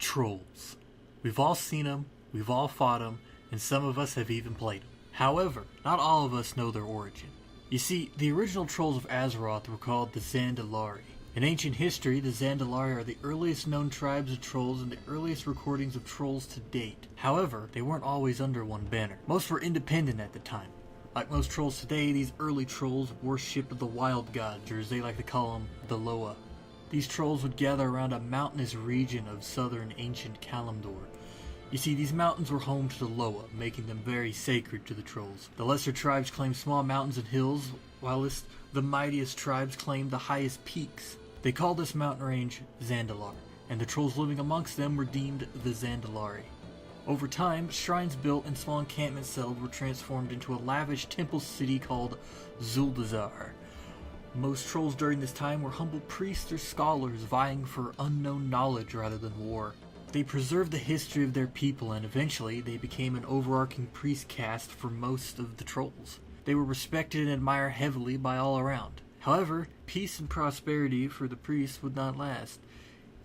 Trolls. We've all seen them, we've all fought them, and some of us have even played them. However, not all of us know their origin. You see, the original trolls of Azeroth were called the Zandalari. In ancient history, the Zandalari are the earliest known tribes of trolls and the earliest recordings of trolls to date. However, they weren't always under one banner. Most were independent at the time. Like most trolls today, these early trolls worshipped the wild gods, or as they like to call them, the Loa. These trolls would gather around a mountainous region of southern ancient Kalimdor. You see, these mountains were home to the Loa, making them very sacred to the trolls. The lesser tribes claimed small mountains and hills, whilst the mightiest tribes claimed the highest peaks. They called this mountain range Zandalar, and the trolls living amongst them were deemed the Zandalari. Over time, shrines built and small encampments settled were transformed into a lavish temple city called Zuldazar. Most trolls during this time were humble priests or scholars vying for unknown knowledge rather than war. They preserved the history of their people, and eventually they became an overarching priest caste for most of the trolls. They were respected and admired heavily by all around. However, peace and prosperity for the priests would not last.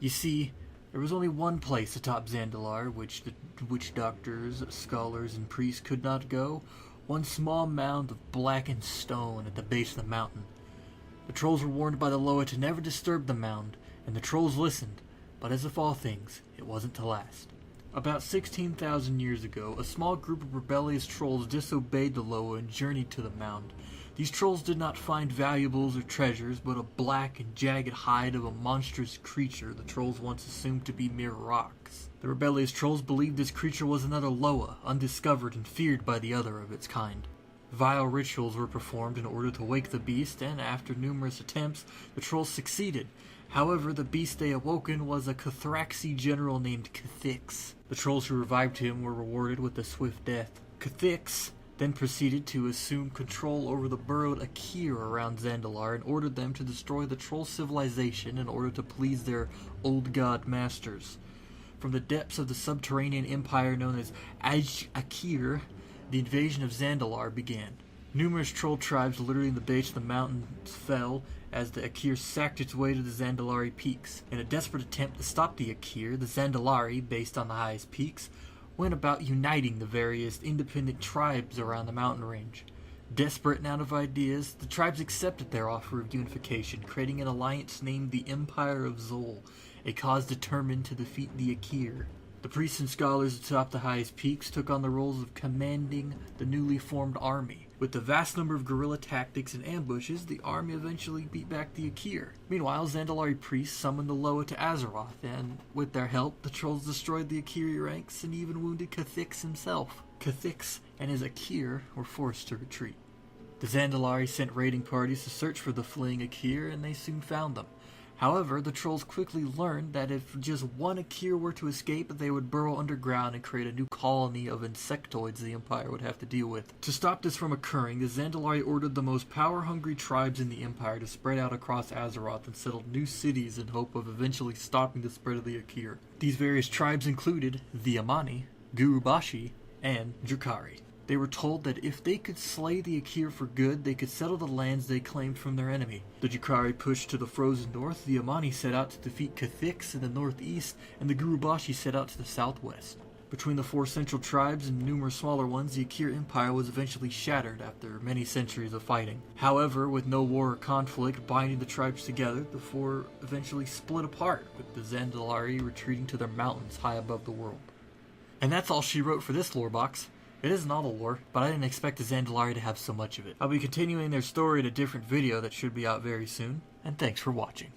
You see, there was only one place atop Zandalar which the witch doctors, scholars, and priests could not go. One small mound of blackened stone at the base of the mountain. The trolls were warned by the Loa to never disturb the mound, and the trolls listened, but as with all things, it wasn't to last. About 16,000 years ago, a small group of rebellious trolls disobeyed the Loa and journeyed to the mound. These trolls did not find valuables or treasures, but a black and jagged hide of a monstrous creature the trolls once assumed to be mere rocks. The rebellious trolls believed this creature was another Loa, undiscovered and feared by the other of its kind. Vile rituals were performed in order to wake the beast, and after numerous attempts, the trolls succeeded. However, the beast they awoken was a Cathraxi general named Cathix. The trolls who revived him were rewarded with a swift death. Cathix then proceeded to assume control over the burrowed Akir around Zandalar and ordered them to destroy the troll civilization in order to please their old god masters. From the depths of the subterranean empire known as Akir, the invasion of Zandalar began. Numerous troll tribes littering the base of the mountains fell as the Akir sacked its way to the Zandalari peaks. In a desperate attempt to stop the Akir, the Zandalari, based on the highest peaks, went about uniting the various independent tribes around the mountain range. Desperate and out of ideas, the tribes accepted their offer of unification, creating an alliance named the Empire of Zol, a cause determined to defeat the Akir. The priests and scholars atop the highest peaks took on the roles of commanding the newly formed army. With the vast number of guerrilla tactics and ambushes, the army eventually beat back the Akir. Meanwhile, Zandalari priests summoned the Loa to Azeroth, and with their help, the trolls destroyed the Akiri ranks and even wounded Cathix himself. Cathix and his Akir were forced to retreat. The Zandalari sent raiding parties to search for the fleeing Akir, and they soon found them. However, the trolls quickly learned that if just one Akir were to escape, they would burrow underground and create a new colony of insectoids the Empire would have to deal with. To stop this from occurring, the Zandalari ordered the most power-hungry tribes in the Empire to spread out across Azeroth and settle new cities in hope of eventually stopping the spread of the Akir. These various tribes included the Amani, Gurubashi, and Drukhari. They were told that if they could slay the Akir for good, they could settle the lands they claimed from their enemy. The Drukhari pushed to the frozen north, the Amani set out to defeat Cathix in the northeast, and the Gurubashi set out to the southwest. Between the four central tribes and numerous smaller ones, the Akir Empire was eventually shattered after many centuries of fighting. However, with no war or conflict binding the tribes together, the four eventually split apart, with the Zandalari retreating to their mountains high above the world. And that's all she wrote for this Lorebox. It isn't all the lore, but I didn't expect the Zandalari to have so much of it. I'll be continuing their story in a different video that should be out very soon, and thanks for watching.